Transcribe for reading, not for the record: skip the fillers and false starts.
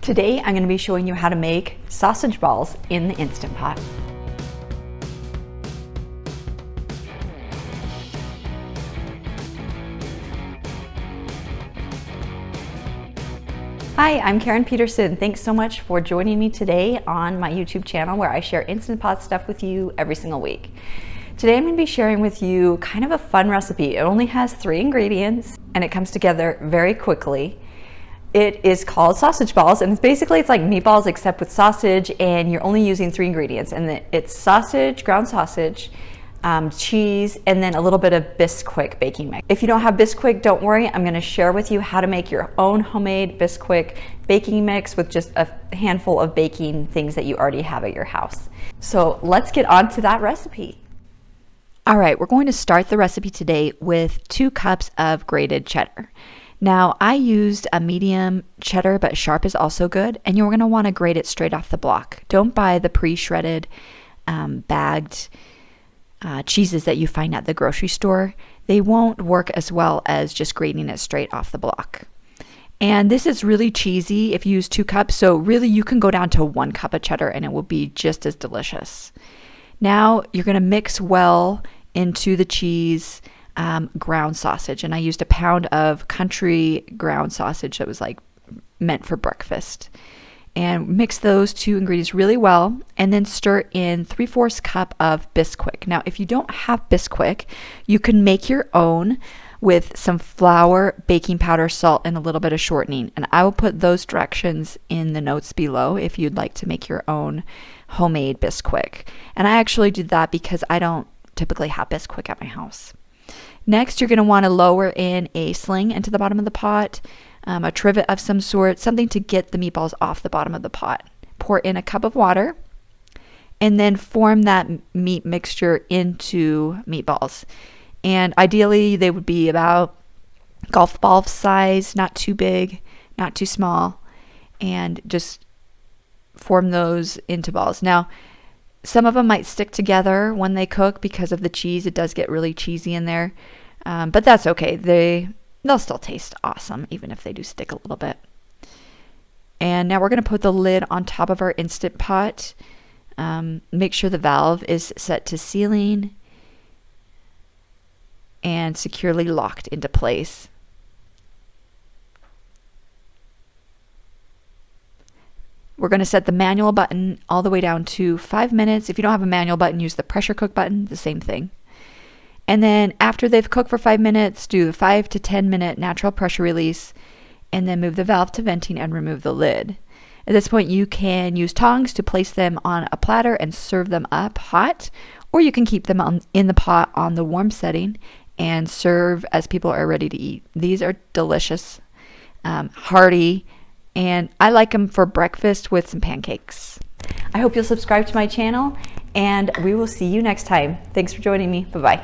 Today I'm going to be showing you how to make sausage balls in the Instant Pot. Hi, I'm Karen Peterson. Thanks so much for joining me today on my YouTube channel where I share Instant Pot stuff with you every single week. Today I'm going to be sharing with you kind of a fun recipe. It only has 3 ingredients and it comes together very quickly. It is called sausage balls, and it's like meatballs except with sausage, and you're only using 3 ingredients. And it's sausage, ground sausage, cheese, and then a little bit of Bisquick baking mix. If you don't have Bisquick, don't worry. I'm going to share with you how to make your own homemade Bisquick baking mix with just a handful of baking things that you already have at your house. So let's get on to that recipe. All right, we're going to start the recipe today with 2 cups of grated cheddar. Now, I used a medium cheddar, but sharp is also good, and you're going to want to grate it straight off the block. Don't buy the pre-shredded, bagged cheeses that you find at the grocery store. They won't work as well as just grating it straight off the block. And this is really cheesy if you use 2 cups, so really you can go down to 1 cup of cheddar and it will be just as delicious. Now, you're going to mix well into the cheese ground sausage, and I used a pound of country ground sausage that was like meant for breakfast, and mix those 2 ingredients really well, and then stir in 3/4 cup of Bisquick. Now, if you don't have Bisquick, you can make your own with some flour, baking powder, salt, and a little bit of shortening, and I will put those directions in the notes below if you'd like to make your own homemade Bisquick. And I actually did that because I don't typically have Bisquick at my house. Next, you're going to want to lower in a sling into the bottom of the pot, a trivet of some sort, something to get the meatballs off the bottom of the pot. Pour in a cup of water, and then form that meat mixture into meatballs. And ideally, they would be about golf ball size, not too big, not too small, and just form those into balls. Now, some of them might stick together when they cook because of the cheese. It does get really cheesy in there, but that's okay. They'll still taste awesome even if they do stick a little bit. And now we're going to put the lid on top of our Instant Pot. Make sure the valve is set to sealing and securely locked into place. We're going to set the manual button all the way down to 5 minutes. If you don't have a manual button, use the pressure cook button, the same thing. And then after they've cooked for 5 minutes, do a 5 to 10 minute natural pressure release, and then move the valve to venting and remove the lid. At this point, you can use tongs to place them on a platter and serve them up hot, or you can keep them in the pot on the warm setting and serve as people are ready to eat. These are delicious, hearty, and I like them for breakfast with some pancakes. I hope you'll subscribe to my channel, and we will see you next time. Thanks for joining me. Bye-bye.